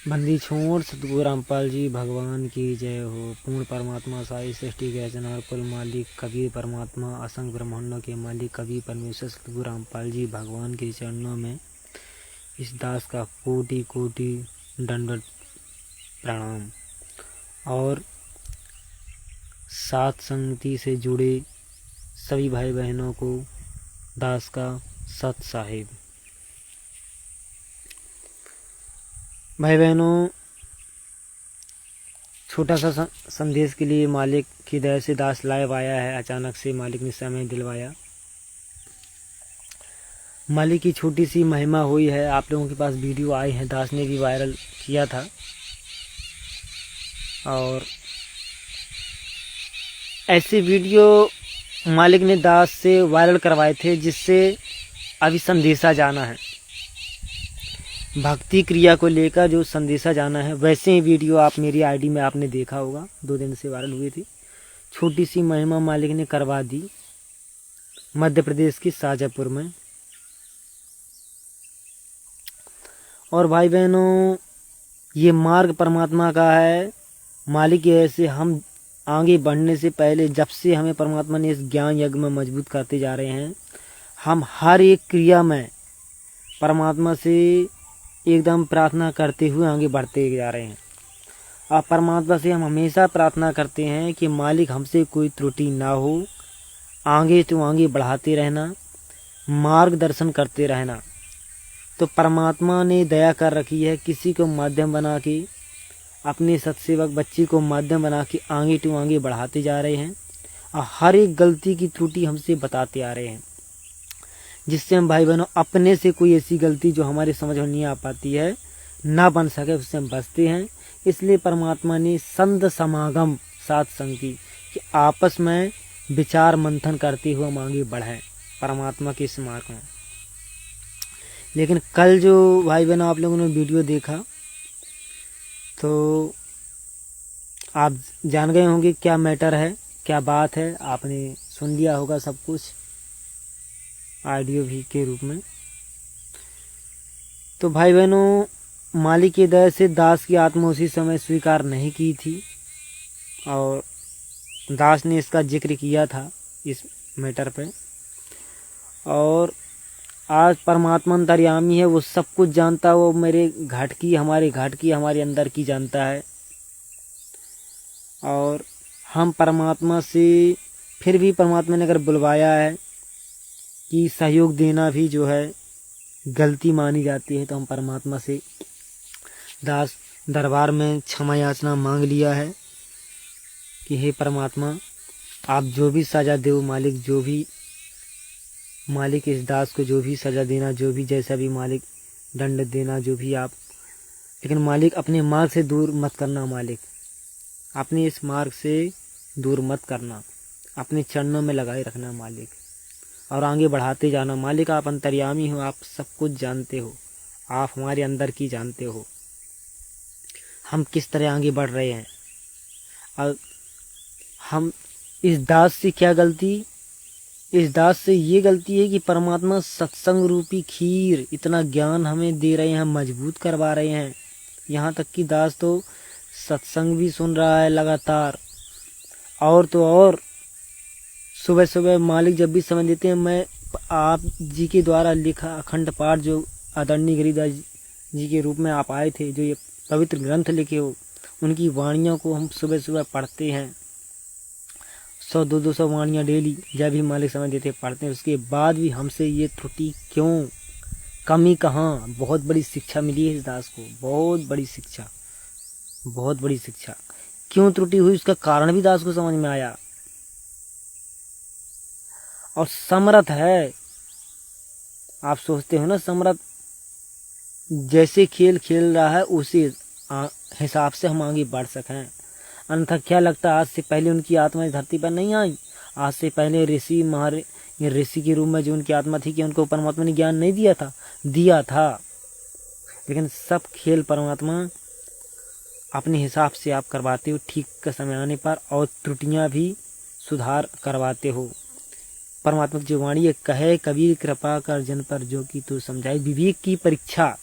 बंदी छोड़ सतगुरु रामपाल जी भगवान की जय हो। पूर्ण परमात्मा साई सृष्टि के रचनार कुल मालिक कबीर परमात्मा असंख्य ब्रह्मांडों के मालिक कबीर परमेश्वर सतगुरु रामपाल जी भगवान के चरणों में इस दास का कोटि कोटि दंडवत प्रणाम। और सात संगति से जुड़े सभी भाई बहनों को दास का सत साहिब। भाई बहनों, छोटा सा संदेश के लिए मालिक की दया से दास लाइव आया है। अचानक से मालिक ने समय दिलवाया। मालिक की छोटी सी महिमा हुई है। आप लोगों के पास वीडियो आई है, दास ने भी वायरल किया था। और ऐसे वीडियो मालिक ने दास से वायरल करवाए थे जिससे अभी संदेशा जाना है। भक्ति क्रिया को लेकर जो संदेशा जाना है, वैसे ही वीडियो आप मेरी आईडी में आपने देखा होगा, 2 दिन से वायरल हुई थी। छोटी सी महिमा मालिक ने करवा दी मध्य प्रदेश की शाजापुर में। और भाई बहनों, ये मार्ग परमात्मा का है। मालिक ऐसे हम आगे बढ़ने से पहले, जब से हमें परमात्मा ने इस ज्ञान यज्ञ में मजबूत करते जा रहे हैं, हम हर एक क्रिया में परमात्मा से एकदम प्रार्थना करते हुए आगे बढ़ते जा रहे हैं। और परमात्मा से हम हमेशा प्रार्थना करते हैं कि मालिक हमसे कोई त्रुटि ना हो, आगे तो आगे बढ़ाते रहना, मार्गदर्शन करते रहना। तो परमात्मा ने दया कर रखी है, किसी को माध्यम बना के, अपने सत्सेवक बच्ची को माध्यम बना के आगे तो आगे बढ़ाते जा रहे हैं। और हर एक गलती की त्रुटि हमसे बताते आ रहे हैं, जिससे हम भाई बहनों अपने से कोई ऐसी गलती जो हमारे समझ में नहीं आ पाती है, ना बन सके, उससे हम बचते हैं। इसलिए परमात्मा ने संत समागम सात संग की कि आपस में विचार मंथन करते हुए हम आगे बढ़ें परमात्मा के इस मार्ग में। लेकिन कल जो भाई बहनों आप लोगों ने वीडियो देखा तो आप जान गए होंगे क्या मैटर है, क्या बात है। आपने सुन लिया होगा सब कुछ ऑडियो भी के रूप में। तो भाई बहनों, मालिक की दया से दास की आत्मा उसी समय स्वीकार नहीं की थी, और दास ने इसका जिक्र किया था इस मैटर पे। और आज परमात्मा अंतर्यामी है, वो सब कुछ जानता है। वो मेरे घाट की, हमारे घाट की, हमारे अंदर की जानता है। और हम परमात्मा से फिर भी परमात्मा ने अगर बुलवाया है कि सहयोग देना भी जो है गलती मानी जाती है, तो हम परमात्मा से दास दरबार में क्षमा याचना मांग लिया है कि हे परमात्मा, आप जो भी सजा दो मालिक, जो भी मालिक इस दास को जो भी सजा देना, जो भी जैसा भी मालिक दंड देना, जो भी आप, लेकिन मालिक अपने मार्ग से दूर मत करना। मालिक अपने इस मार्ग से दूर मत करना, अपने चरणों में लगाए रखना मालिक, और आगे बढ़ाते जाना। मालिक आप अंतर्यामी हो, आप सब कुछ जानते हो, आप हमारे अंदर की जानते हो, हम किस तरह आगे बढ़ रहे हैं। और हम इस दास से क्या गलती, इस दास से ये गलती है कि परमात्मा सत्संग रूपी खीर इतना ज्ञान हमें दे रहे हैं, मजबूत करवा रहे हैं। यहाँ तक कि दास तो सत्संग भी सुन रहा है लगातार। और तो और सुबह सुबह मालिक जब भी समय देते हैं, मैं आप जी के द्वारा लिखा अखंड पाठ, जो आदरणीय गिरिदास जी के रूप में आप आए थे, जो ये पवित्र ग्रंथ लिखे हो, उनकी वाणियों को हम सुबह सुबह पढ़ते हैं। 100-200 वाणियाँ डेली जब भी मालिक समय देते पढ़ते हैं। उसके बाद भी हमसे ये त्रुटि क्यों, कमी कहाँ। बहुत बड़ी शिक्षा मिली है इस दास को, बहुत बड़ी शिक्षा, बहुत बड़ी शिक्षा। क्यों त्रुटि हुई उसका कारण भी दास को समझ में आया। और समर्थ है, आप सोचते हो ना, समर्थ जैसे खेल खेल रहा है उसी हिसाब से हम आगे बढ़ सकें। अन्यथा क्या लगता है, आज से पहले उनकी आत्मा इस धरती पर नहीं आई? आज से पहले ऋषि ऋषि के रूप में जो उनकी आत्मा थी, कि उनको परमात्मा ने ज्ञान नहीं दिया था? दिया था। लेकिन सब खेल परमात्मा अपने हिसाब से आप करवाते हो ठीक का समय आने पर, और त्रुटियां भी सुधार करवाते हो। परमात्मा की जो वाणी है, कहे कबीर कृपा कर जन पर जो कि तू समझाए, विवेक की परीक्षा।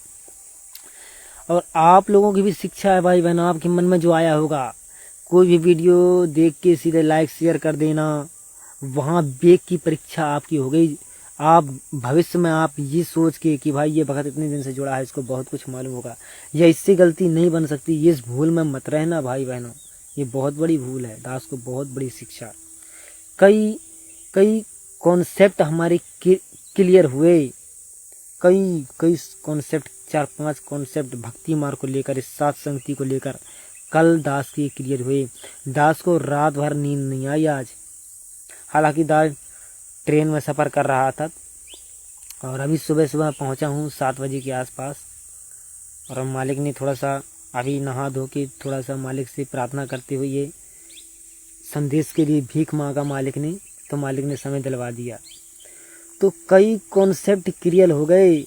और आप लोगों की भी शिक्षा है भाई बहनों, आपके मन में जो आया होगा, कोई भी वीडियो देख के सीधे लाइक शेयर कर देना, वहाँ वेग की परीक्षा आपकी हो गई। आप भविष्य में आप ये सोच के कि भाई ये भगत इतने दिन से जुड़ा है, इसको बहुत कुछ मालूम होगा, या इससे गलती नहीं बन सकती, ये इस भूल में मत रहना भाई बहनों, ये बहुत बड़ी भूल है। दास को बहुत बड़ी शिक्षा, कई कई कॉन्सेप्ट हमारे क्लियर हुए, कई कई कॉन्सेप्ट, 4-5 कॉन्सेप्ट भक्ति मार्ग को लेकर, इस सात संगति को लेकर कल दास के क्लियर हुए। दास को रात भर नींद नहीं आई आज। हालांकि दास ट्रेन में सफ़र कर रहा था और अभी सुबह सुबह पहुंचा हूं 7 बजे के आसपास, और मालिक ने थोड़ा सा अभी नहा धो के थोड़ा सा मालिक से प्रार्थना करते हुए ये संदेश के लिए भीख मांगा मालिक ने, तो मालिक ने समय दिलवा दिया। तो कई कॉन्सेप्ट क्लियर हो गए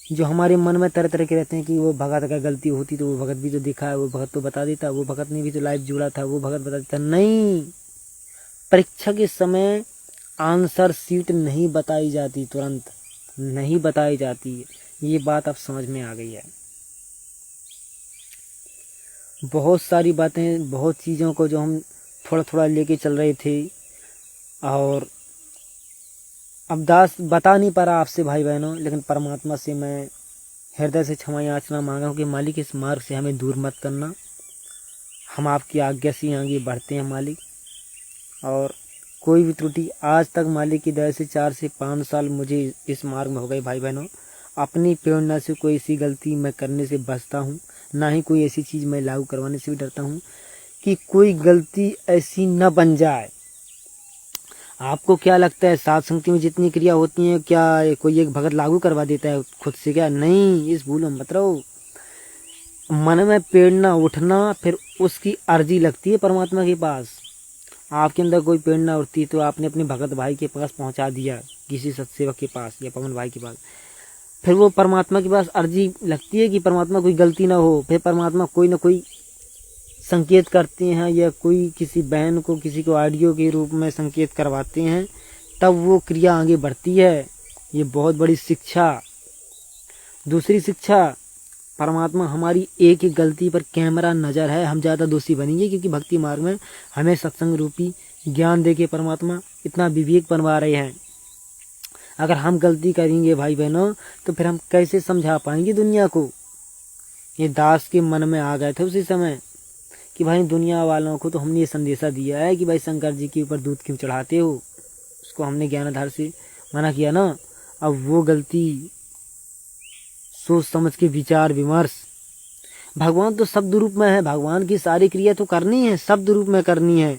जो हमारे मन में तरह तरह के रहते हैं कि वो भगत का गलती होती तो वो भगत भी तो दिखा है, वो भगत तो बता देता, वो भगत ने भी तो लाइव जुड़ा था, वो भगत बता देता। नहीं, परीक्षा के समय आंसर शीट नहीं बताई जाती, तुरंत नहीं बताई जाती, ये बात अब समझ में आ गई है। बहुत सारी बातें, बहुत चीज़ों को जो हम थोड़ा थोड़ा लेके चल रहे थे, और अब दास बता नहीं पा रहा आपसे भाई बहनों, लेकिन परमात्मा से मैं हृदय से क्षमा याचना मांगा हूँ कि मालिक इस मार्ग से हमें दूर मत करना, हम आपकी आज्ञा से आगे बढ़ते हैं मालिक। और कोई भी त्रुटि आज तक मालिक की दया से 4 से 5 साल मुझे इस मार्ग में हो गए भाई बहनों, अपनी प्रेरणा से कोई ऐसी गलती मैं करने से बचता हूँ, ना ही कोई ऐसी चीज़ मैं लागू करवाने से भी डरता हूँ कि कोई गलती ऐसी न बन जाए। आपको क्या लगता है सात संगति में जितनी क्रिया होती हैं क्या कोई एक भगत लागू करवा देता है खुद से? क्या नहीं, इस भूल में मत रहो। मन में प्रेरणा उठना, फिर उसकी अर्जी लगती है परमात्मा के पास। आपके अंदर कोई प्रेरणा उठती तो आपने अपने भगत भाई के पास पहुंचा दिया, किसी सत्सेवक के पास या पवन भाई के पास, फिर वो परमात्मा के पास अर्जी लगती है कि परमात्मा कोई गलती ना हो, फिर परमात्मा कोई ना कोई संकेत करते हैं, या कोई किसी बहन को किसी को ऑडियो के रूप में संकेत करवाते हैं, तब वो क्रिया आगे बढ़ती है। ये बहुत बड़ी शिक्षा। दूसरी शिक्षा, परमात्मा हमारी एक एक गलती पर कैमरा नज़र है, हम ज़्यादा दोषी बनेंगे, क्योंकि भक्ति मार्ग में हमें सत्संग रूपी ज्ञान देके परमात्मा इतना विवेक बनवा रहे हैं। अगर हम गलती करेंगे भाई बहनों तो फिर हम कैसे समझा पाएंगे दुनिया को? ये दास के मन में आ गए थे उसी समय कि भाई दुनिया वालों को तो हमने ये संदेशा दिया है कि भाई शंकर जी के ऊपर दूध क्यों चढ़ाते हो, उसको हमने ज्ञानाधार से मना किया ना। अब वो गलती सोच समझ के विचार विमर्श, भगवान तो शब्द रूप में है, भगवान की सारी क्रिया तो करनी है, शब्द रूप में करनी है,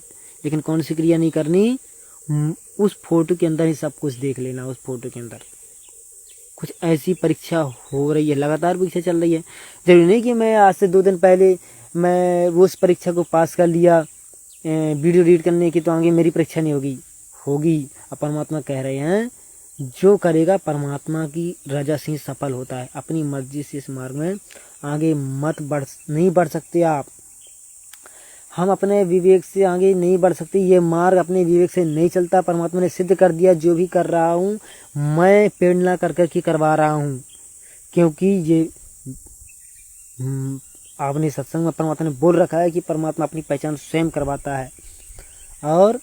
लेकिन कौन सी क्रिया नहीं करनी? उस फोटो के अंदर ही सब कुछ देख लेना। उस फोटो के अंदर कुछ ऐसी परीक्षा हो रही है, लगातार परीक्षा चल रही है। जरूरी नहीं कि मैं आज से 2 दिन पहले मैं वो उस परीक्षा को पास कर लिया वीडियो रीड करने की, तो आगे मेरी परीक्षा नहीं होगी। अब परमात्मा कह रहे हैं जो करेगा परमात्मा की रजा से सफल होता है। अपनी मर्जी से इस मार्ग में आगे नहीं बढ़ सकते आप। हम अपने विवेक से आगे नहीं बढ़ सकते, ये मार्ग अपने विवेक से नहीं चलता। परमात्मा ने सिद्ध कर दिया, जो भी कर रहा हूँ मैं प्रेरणा कर करके करवा रहा हूँ, क्योंकि ये आपने सत्संग में परमात्मा ने बोल रखा है कि परमात्मा अपनी पहचान स्वयं करवाता है। और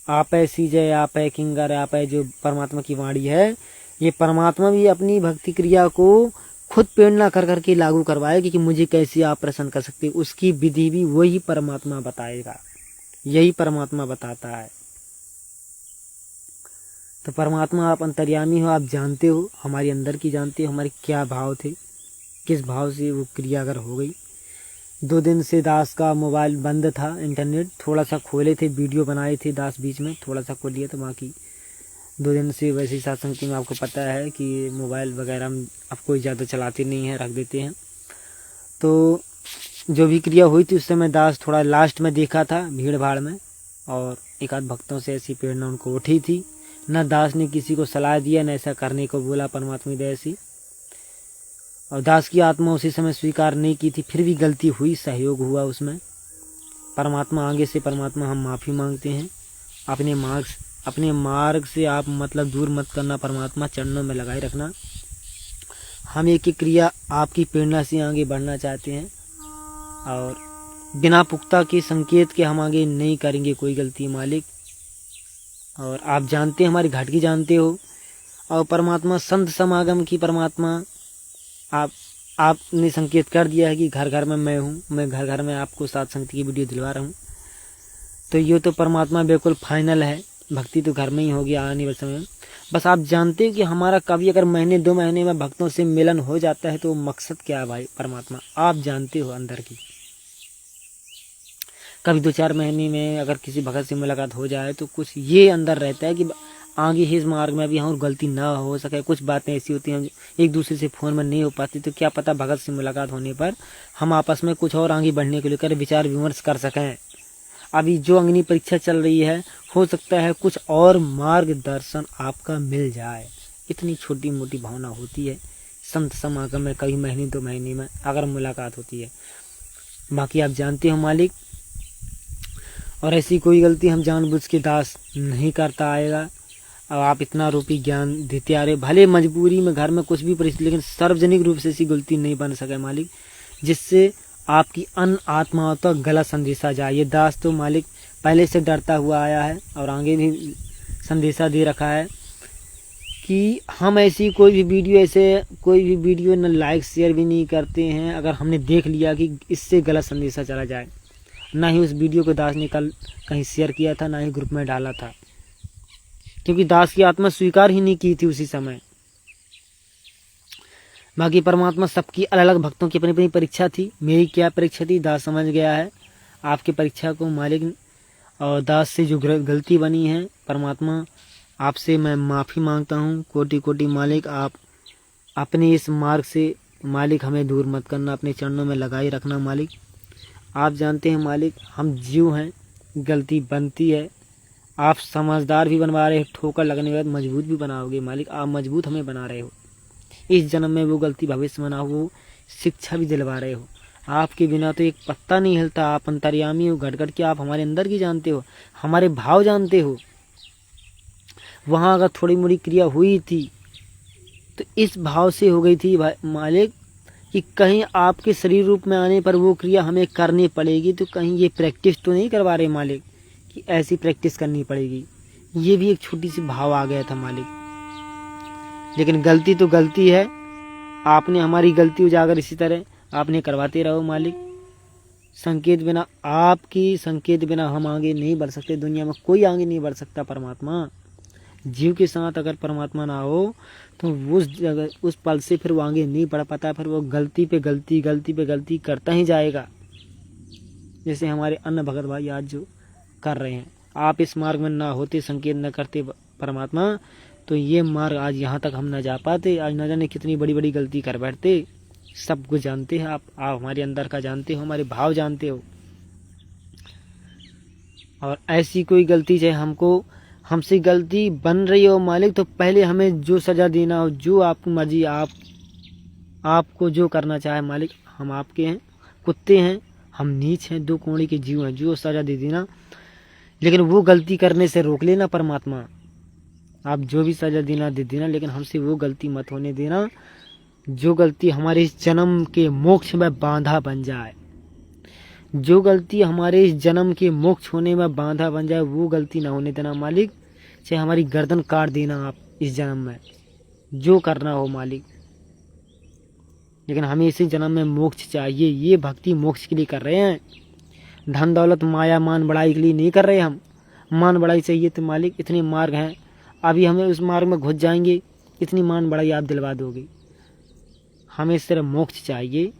आप है सीजय, आप है किंगर, आप है जो परमात्मा की वाणी है, ये परमात्मा भी अपनी भक्ति क्रिया को खुद प्रेरणा कर करके लागू करवाए कि मुझे कैसे आप प्रसन्न कर सकते, उसकी विधि भी वही परमात्मा बताएगा, यही परमात्मा बताता है। तो परमात्मा आप अंतर्यामी हो, आप जानते हो, हमारे अंदर की जानते हो, हमारे क्या भाव थे, किस भाव से वो क्रिया अगर हो गई। 2 दिन से दास का मोबाइल बंद था, इंटरनेट थोड़ा सा खोले थे, वीडियो बनाए थे दास बीच में थोड़ा सा खोल लिया, तो बाकी 2 दिन से वैसे ही सत्संग में आपको पता है कि मोबाइल वगैरह हम अब कोई ज़्यादा चलाते नहीं हैं, रख देते हैं। तो जो भी क्रिया हुई थी उस समय दास थोड़ा लास्ट में देखा था भीड़ भाड़ में, और एक आध भक्तों से ऐसी प्रेरणा उनको उठी थी। न दास ने किसी को सलाह दिया, न ऐसा करने को बोला परमात्मा दया से। और दास की आत्मा उसी समय स्वीकार नहीं की थी, फिर भी गलती हुई, सहयोग हुआ उसमें। परमात्मा आगे से परमात्मा हम माफ़ी मांगते हैं। अपने मार्ग से आप मतलब दूर मत करना, परमात्मा चरणों में लगाए रखना। हम एक एक क्रिया आपकी प्रेरणा से आगे बढ़ना चाहते हैं और बिना पुख्ता के संकेत के हम आगे नहीं करेंगे कोई गलती मालिक। और आप जानते हैं हमारी घाट की जानते हो और परमात्मा संत समागम की परमात्मा आपने संकेत कर दिया है कि घर घर में मैं हूँ, मैं घर घर में आपको साथ संगति की वीडियो दिलवा रहा हूँ। तो ये तो परमात्मा बिल्कुल फाइनल है, भक्ति तो घर में ही होगी आने वाले समय में। बस आप जानते हो कि हमारा कभी अगर महीने 2 महीने में भक्तों से मिलन हो जाता है तो मकसद क्या है भाई परमात्मा, आप जानते हो अंदर की। कभी 2-4 महीने में अगर किसी भगत से मुलाकात हो जाए तो कुछ ये अंदर रहता है कि आगे ही इस मार्ग में भी हम गलती ना हो सके। कुछ बातें ऐसी होती हैं एक दूसरे से फ़ोन में नहीं हो पाती, तो क्या पता भगत से मुलाकात होने पर हम आपस में कुछ और आगे बढ़ने को लेकर विचार विमर्श कर सकें। अभी जो अग्नि परीक्षा चल रही है, हो सकता है कुछ और मार्गदर्शन आपका मिल जाए। इतनी छोटी मोटी भावना होती है संत समागम में, कभी महीने 2 महीने में अगर मुलाकात होती है। बाकी आप जानते हो मालिक, और ऐसी कोई गलती हम जानबूझ के दास नहीं करता आएगा। अब आप इतना रूपी ज्ञान देते आ रहे, भले मजबूरी में घर में कुछ भी परिस्थिति, लेकिन सार्वजनिक रूप से ऐसी गलती नहीं बन सके मालिक जिससे आपकी अन्य आत्माओं तक गलत संदेशा जाए। ये दास तो मालिक पहले से डरता हुआ आया है और आगे भी संदेशा दे रखा है कि हम ऐसी कोई भी वीडियो न लाइक शेयर भी नहीं करते हैं अगर हमने देख लिया कि इससे गलत संदेशा चला जाए। ना ही उस वीडियो को दास ने कल कहीं शेयर किया था, ना ही ग्रुप में डाला था, क्योंकि दास की आत्मा स्वीकार ही नहीं की थी उसी समय। बाकी परमात्मा सबकी अलग अलग भक्तों की अपनी अपनी परीक्षा थी। मेरी क्या परीक्षा थी दास समझ गया है। आपकी परीक्षा को मालिक और दास से जो गलती बनी है परमात्मा आपसे मैं माफ़ी मांगता हूँ। कोटि कोटि मालिक, आप अपने इस मार्ग से मालिक हमें दूर मत करना, अपने चरणों में लगाए रखना मालिक। आप जानते हैं मालिक हम जीव हैं, गलती बनती है। आप समझदार भी बनवा रहे हो, ठोकर लगने के बाद मजबूत भी बनाओगे मालिक। आप मजबूत हमें बना रहे हो, इस जन्म में वो गलती भविष्य में ना हो वो शिक्षा भी दिलवा रहे हो। आपके बिना तो एक पत्ता नहीं हिलता। आप अंतर्यामी हो, घट घट के आप हमारे अंदर की जानते हो, हमारे भाव जानते हो। वहाँ अगर थोड़ी मोड़ी क्रिया हुई थी तो इस भाव से हो गई थी मालिक कि कहीं आपके शरीर रूप में आने पर वो क्रिया हमें करनी पड़ेगी, तो कहीं ये प्रैक्टिस तो नहीं करवा रहे मालिक कि ऐसी प्रैक्टिस करनी पड़ेगी। ये भी एक छोटी सी भाव आ गया था मालिक। लेकिन गलती तो गलती है, आपने हमारी गलती उजागर इसी तरह आपने करवाते रहो मालिक। संकेत बिना, आपकी संकेत बिना हम आगे नहीं बढ़ सकते। दुनिया में कोई आगे नहीं बढ़ सकता परमात्मा। जीव के साथ अगर परमात्मा ना हो तो उस जगह उस पल से फिर वो आगे नहीं बढ़ पाता। फिर वो गलती पे गलती करता ही जाएगा, जैसे हमारे अन्य भगत भाई आज जो कर रहे हैं। आप इस मार्ग में ना होते, संकेत न करते परमात्मा, तो ये मार्ग आज यहाँ तक हम न जा पाते। आज न जाने कितनी बड़ी बड़ी गलती कर बैठते। सब कुछ जानते हैं आप हमारे अंदर का जानते हो, हमारे भाव जानते हो। और ऐसी कोई गलती चाहे हमसे गलती बन रही हो मालिक, तो पहले हमें जो सज़ा देना हो, जो आपकी मर्जी, आपको जो करना चाहे मालिक, हम आपके हैं, कुत्ते हैं, हम नीच हैं, 2 कोड़ी के जीव हैं, जो सज़ा दे देना। लेकिन वो गलती करने से रोक लेना परमात्मा। आप जो भी सज़ा देना दे देना, लेकिन हमसे वो गलती मत होने देना जो गलती हमारे इस जन्म के मोक्ष में बांधा बन जाए। जो गलती हमारे इस जन्म के मोक्ष होने में बांधा बन जाए, वो गलती ना होने देना मालिक। चाहे हमारी गर्दन काट देना आप इस जन्म में, जो करना हो मालिक। लेकिन हमें इसी जन्म में मोक्ष चाहिए। ये भक्ति मोक्ष के लिए कर रहे हैं, धन दौलत माया मान बढ़ाई के लिए नहीं कर रहे हम। मान बढ़ाई चाहिए तो मालिक इतने मार्ग हैं, अभी हमें उस मार्ग में घुस जाएंगे, इतनी मान बढ़ाई आप दिलवा दोगे। हमें सिर्फ मोक्ष चाहिए।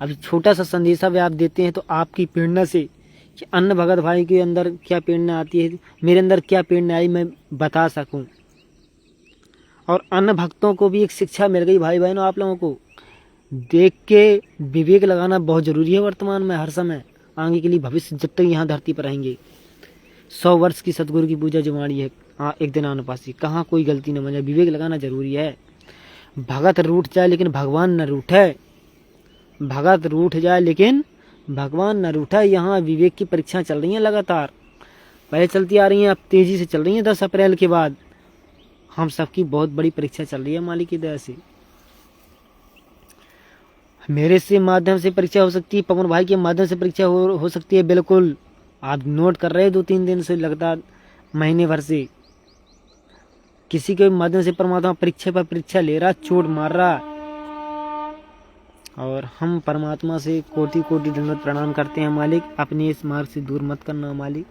अभी छोटा सा संदेशा भी आप देते हैं तो आपकी प्रेरणा से कि अन्य भगत भाई के अंदर क्या प्रेरणा आती है, मेरे अंदर क्या प्रेरणा आई, मैं बता सकूं। और अन्य भक्तों को भी एक शिक्षा मिल गई। भाई बहनों, आप लोगों को देख के विवेक लगाना बहुत ज़रूरी है वर्तमान में, हर समय, आगे के लिए, भविष्य जब तक यहाँ धरती पर रहेंगे। 100 वर्ष की सतगुरु की पूजा जुमाड़ी है, एक दिन आनुपासी, कहाँ कोई गलती न बन जाए। विवेक लगाना जरूरी है। भगत रूठ जाए लेकिन भगवान न रूठे, भगत रूठ जाए लेकिन भगवान न रूठा। यहाँ विवेक की परीक्षा चल रही हैं लगातार, पहले चलती आ रही हैं, अब तेजी से चल रही हैं 10 अप्रैल के बाद। हम सबकी बहुत बड़ी परीक्षा चल रही है मालिक की दया से। मेरे से माध्यम से परीक्षा हो सकती है, पवन भाई के माध्यम से परीक्षा हो सकती है। बिल्कुल आप नोट कर रहे हैं 2-3 दिन से, लगातार महीने भर से किसी के माध्यम से परमात्मा परीक्षा पर परीक्षा ले रहा, चोट मार रहा। और हम परमात्मा से कोटि कोटि दंडवत प्रणाम करते हैं मालिक, अपने इस मार्ग से दूर मत करना मालिक।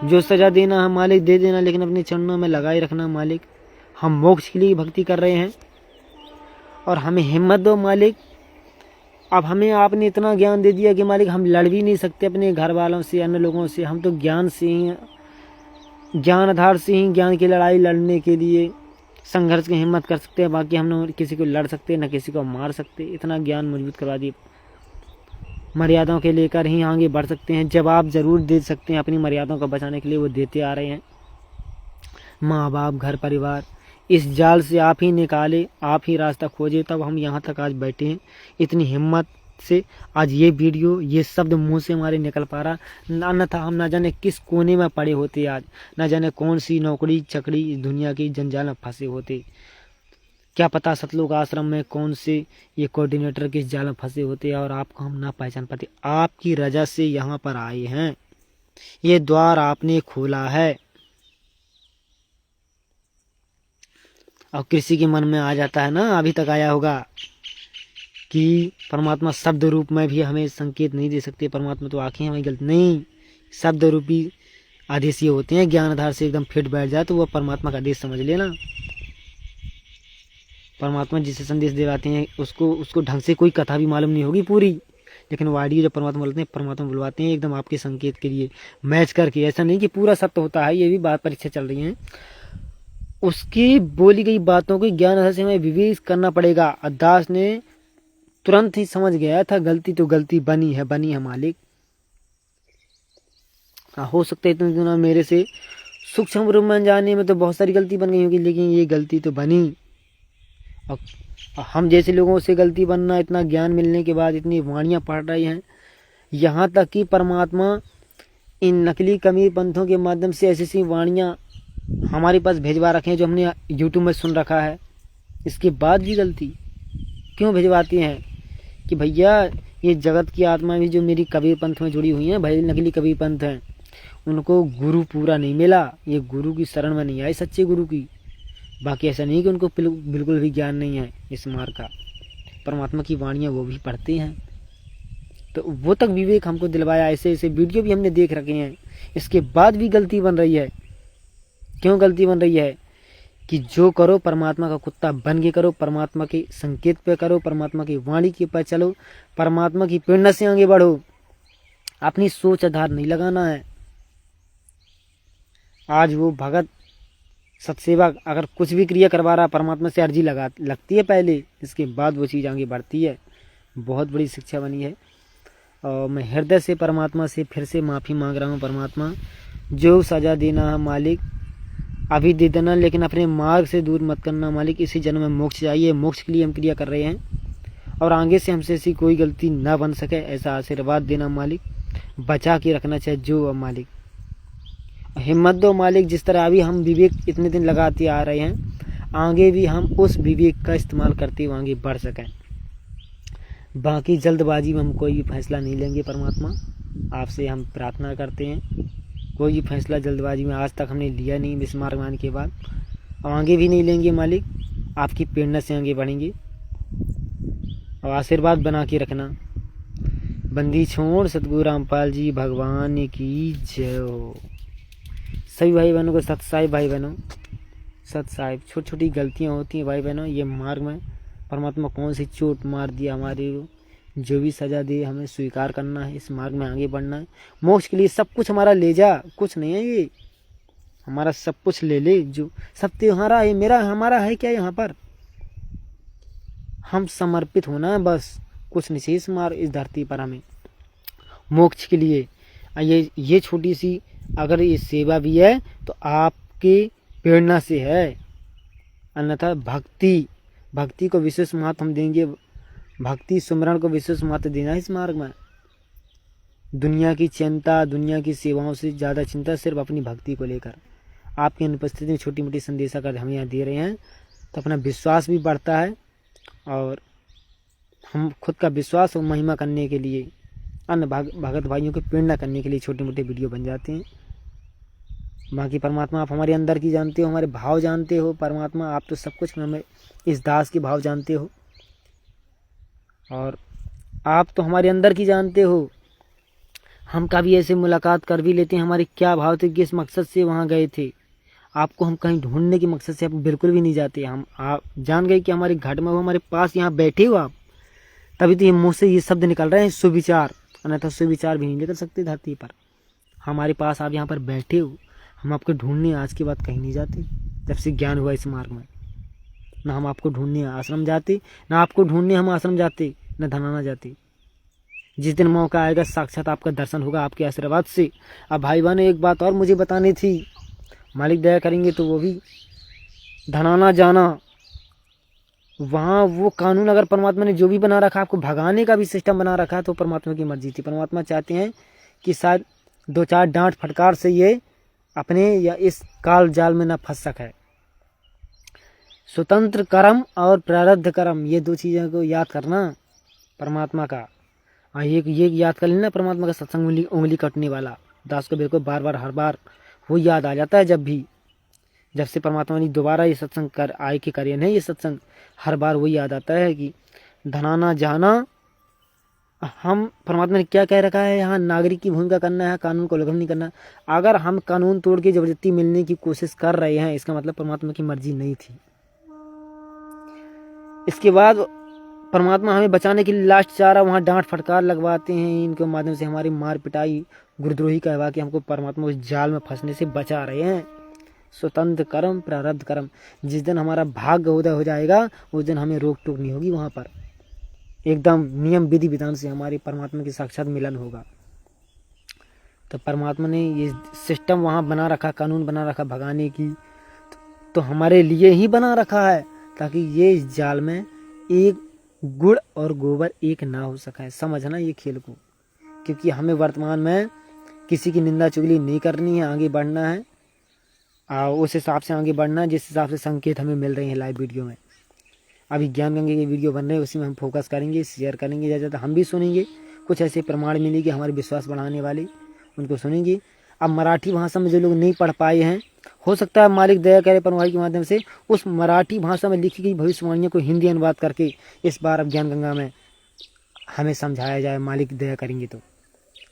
जो सजा देना है मालिक दे देना, लेकिन अपने चरणों में लगाए रखना मालिक। हम मोक्ष के लिए भक्ति कर रहे हैं और हमें हिम्मत दो मालिक। अब हमें आपने इतना ज्ञान दे दिया कि मालिक हम लड़ भी नहीं सकते अपने घर वालों से, अन्य लोगों से। हम तो ज्ञान से ही, ज्ञान आधार से ही ज्ञान की लड़ाई लड़ने के लिए संघर्ष की हिम्मत कर सकते हैं। बाकी हम न किसी को लड़ सकते न किसी को मार सकते। इतना ज्ञान मजबूत करवा दिए, मर्यादाओं के लेकर ही आगे बढ़ सकते हैं। जवाब जरूर दे सकते हैं अपनी मर्यादाओं को बचाने के लिए, वो देते आ रहे हैं। माँ बाप घर परिवार इस जाल से आप ही निकाले, आप ही रास्ता खोजे, तब हम यहाँ तक आज बैठे हैं इतनी हिम्मत से। आज ये वीडियो, ये शब्द मुंह से हमारे निकल पा रहा, अन्यथा हम ना जाने किस कोने में पड़े होते, आज ना जाने कौन सी नौकरी चकड़ी इस दुनिया की जंजाल में फंसे होते। क्या पता सतलोक आश्रम में कौन से ये कोऑर्डिनेटर किस जाल में फंसे होते और आपको हम ना पहचान पाते। आपकी रजा से यहाँ पर आए हैं, ये द्वार आपने खोला है। और किसी के मन में आ जाता है ना, अभी तक आया होगा कि परमात्मा शब्द रूप में भी हमें संकेत नहीं दे सकते। परमात्मा तो आंखें हमारी गलत नहीं, शब्द रूपी आदेश ये होते हैं। ज्ञान आधार से एकदम फिट बैठ जाए तो वह परमात्मा का आदेश समझ लेना। परमात्मा जिसे संदेश दिलाते हैं उसको ढंग से कोई कथा भी मालूम नहीं होगी पूरी, लेकिन वो आइडिया जब परमात्मा बोलते हैं, परमात्मा बुलवाते हैं एकदम आपके संकेत के लिए मैच करके। ऐसा नहीं कि पूरा सत्य होता है, ये भी बात परीक्षा चल रही है। उसकी बोली गई बातों को ज्ञान आधार से हमें विवेक करना पड़ेगा। दास ने तुरंत ही समझ गया था, गलती तो गलती बनी है मालिक। हो सकता है इतने दिनों मेरे से सूक्ष्म रूप में अनजाने में तो बहुत सारी गलती बन गई होगी, लेकिन ये गलती तो बनी। और हम जैसे लोगों से गलती बनना, इतना ज्ञान मिलने के बाद इतनी वाणियाँ पढ़ रही हैं, यहाँ तक कि परमात्मा इन नकली कमीर पंथों के माध्यम से ऐसी ऐसी वाणियाँ हमारे पास भेजवा रखे हैं जो हमने यूट्यूब में सुन रखा है। इसके बाद भी गलती क्यों भेजवाती हैं कि भैया ये जगत की आत्मा भी जो मेरी कबीर पंथ में जुड़ी हुई हैं, भाई नकली कबीर पंथ हैं, उनको गुरु पूरा नहीं मिला, ये गुरु की शरण में नहीं आए सच्चे गुरु की। बाकी ऐसा नहीं कि उनको बिल्कुल भी ज्ञान नहीं है इस मार्ग का। परमात्मा की वाणियाँ वो भी पढ़ते हैं, तो वो तक विवेक हमको दिलवाया। ऐसे ऐसे वीडियो भी हमने देख रखे हैं, इसके बाद भी गलती बन रही है। क्यों गलती बन रही है कि जो करो परमात्मा का कुत्ता बन के करो, परमात्मा के संकेत पे करो, परमात्मा की वाणी के पर चलो, परमात्मा की प्रेरणा से आगे बढ़ो। अपनी सोच आधार नहीं लगाना है। आज वो भगत सत्सेवा अगर कुछ भी क्रिया करवा रहा, परमात्मा से अर्जी लगती है पहले, इसके बाद वो चीज़ आगे बढ़ती है। बहुत बड़ी शिक्षा बनी है। और मैं हृदय से परमात्मा से फिर से माफ़ी मांग रहा हूँ। परमात्मा जो सजा देना है मालिक अभी दे देना, लेकिन अपने मार्ग से दूर मत करना मालिक। इसी जन्म में मोक्ष चाहिए, मोक्ष के लिए हम क्रिया कर रहे हैं और आगे से हमसे ऐसी कोई गलती ना बन सके, ऐसा आशीर्वाद देना मालिक। बचा के रखना चाहिए जो मालिक, हिम्मत दो मालिक। जिस तरह अभी हम विवेक इतने दिन लगाते आ रहे हैं, आगे भी हम उस विवेक का इस्तेमाल करते हुए आगे बढ़ सकें। बाकी जल्दबाजी में हम कोई भी फैसला नहीं लेंगे। परमात्मा आपसे हम प्रार्थना करते हैं, कोई भी फैसला जल्दबाजी में आज तक हमने लिया नहीं इस मार्ग में आने के बाद, और आगे भी नहीं लेंगे मालिक। आपकी प्रेरणा से आगे बढ़ेंगे और आशीर्वाद बना के रखना। बंदी छोड़ सतगुरु रामपाल जी भगवान की जय हो। सभी भाई बहनों को सत साहिब भाई बहनों, सत साहिब। छोटी छोटी गलतियाँ होती हैं भाई बहनों, ये मार्ग में परमात्मा कौन सी चोट मार दिया हमारे को, जो भी सजा दे हमें स्वीकार करना है, इस मार्ग में आगे बढ़ना है। मोक्ष के लिए सब कुछ हमारा ले जा, कुछ नहीं है ये हमारा, सब कुछ ले ले। जो सब तुम्हारा है, मेरा हमारा है क्या यहाँ पर? हम समर्पित होना है बस, कुछ नहीं चाहिए इस मार्ग, इस धरती पर हमें मोक्ष के लिए। ये छोटी सी अगर ये सेवा भी है तो आपके प्रेरणा से है, अन्यथा भक्ति को विशेष महत्व हम देंगे। भक्ति सुमरण को विशेष महत्व देना है इस मार्ग में। दुनिया की चिंता, दुनिया की सेवाओं से ज़्यादा चिंता सिर्फ अपनी भक्ति को लेकर। आपकी अनुपस्थिति में छोटी मोटी संदेश अगर हम यहाँ दे रहे हैं तो अपना विश्वास भी बढ़ता है और हम खुद का विश्वास और महिमा करने के लिए अन्य भगत भाइयों की प्रेरणा करने के लिए छोटे मोटे वीडियो बन जाते हैं। बाकी परमात्मा आप हमारे अंदर की जानते हो, हमारे भाव जानते हो। परमात्मा आप तो सब कुछ में हमें इस दास के भाव जानते हो और आप तो हमारे अंदर की जानते हो। हम कभी ऐसे मुलाकात कर भी लेते हैं, हमारे क्या भाव थे, किस मकसद से वहाँ गए थे। आपको हम कहीं ढूंढने के मकसद से आप बिल्कुल भी नहीं जाते। हम आप जान गए कि हमारे घाट में हो, हमारे पास यहाँ बैठे हो आप, तभी तो ये मुँह से ये शब्द निकल रहे हैं सुविचार, अन्यथा सुविचार भी नहीं निकल सकते धरती पर। हमारे पास आप यहाँ पर बैठे हो, हम आपको ढूंढने आज के बाद कहीं नहीं जाते। जब से ज्ञान हुआ इस मार्ग में, ना हम आपको ढूंढने आश्रम जाते, ना आपको ढूंढने हम आश्रम जाते, न धनाना जाते। जिस दिन मौका आएगा साक्षात आपका दर्शन होगा आपके आशीर्वाद से। अब भाई बहनों एक बात और मुझे बतानी थी, मालिक दया करेंगे तो वो भी धनाना जाना, वहाँ वो कानून अगर परमात्मा ने जो भी बना रखा, आपको भगाने का भी सिस्टम बना रखा, तो परमात्मा की मर्जी थी। परमात्मा चाहते हैं कि शायद 2-4 डांट फटकार से ये अपने या इस काल जाल में न फंस सके। स्वतंत्र कर्म और प्रारब्ध कर्म, ये 2 चीज़ों को याद करना परमात्मा का। ये याद कर लेना, परमात्मा का सत्संग उंगली कटने वाला दास को बिल्कुल बार बार हर बार वो याद आ जाता है। जब से परमात्मा ने दोबारा ये सत्संग कर आए के करे नहीं, ये सत्संग हर बार वही याद आता है कि धनाना जाना। हम परमात्मा ने क्या कह रखा है, यहाँ नागरिक की भूमिका करना है, कानून को उल्लंघन नहीं करना। अगर हम कानून तोड़ के जबरदस्ती मिलने की कोशिश कर रहे हैं, इसका मतलब परमात्मा की मर्जी नहीं थी। इसके बाद परमात्मा हमें बचाने के लिए लास्ट चारा वहाँ डांट फटकार लगवाते हैं, इनके माध्यम से हमारी मार पिटाई गुरुद्रोही कहवा के हमको परमात्मा उस जाल में फंसने से बचा रहे हैं। स्वतंत्र कर्म प्रारब्ध कर्म, जिस दिन हमारा भाग्य उदय हो जाएगा उस दिन हमें रोक टोक नहीं होगी। वहाँ पर एकदम नियम विधि विधान से हमारे परमात्मा के साक्षात मिलन होगा। तो परमात्मा ने ये सिस्टम वहाँ बना रखा, कानून बना रखा भगाने की, तो हमारे लिए ही बना रखा है, ताकि ये इस जाल में एक गुड़ और गोबर एक ना हो सका। समझना ये खेल को, क्योंकि हमें वर्तमान में किसी की निंदा चुगली नहीं करनी है, आगे बढ़ना है उस हिसाब से आगे बढ़ना है जिस हिसाब से संकेत हमें मिल रहे हैं लाइव वीडियो में। अभी ज्ञान गंगे के वीडियो बन रहे हैं, उसी में हम फोकस करेंगे, शेयर करेंगे, ज़्यादा हम भी सुनेंगे, कुछ ऐसे प्रमाण मिलेंगे हमारे विश्वास बढ़ाने वाले, उनको सुनेंगे। अब मराठी भाषा में जो लोग नहीं पढ़ पाए हैं, हो सकता है मालिक दया करे परमात्मा के माध्यम से उस मराठी भाषा में लिखी गई भविष्यवाणियों को हिंदी अनुवाद करके इस बार अब ज्ञान गंगा में हमें समझाया जाए, मालिक दया करेंगे तो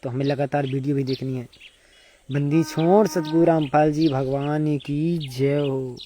हमें लगातार वीडियो भी देखनी है। बंदी छोड़ सतगुरु रामपाल जी भगवान की जय हो।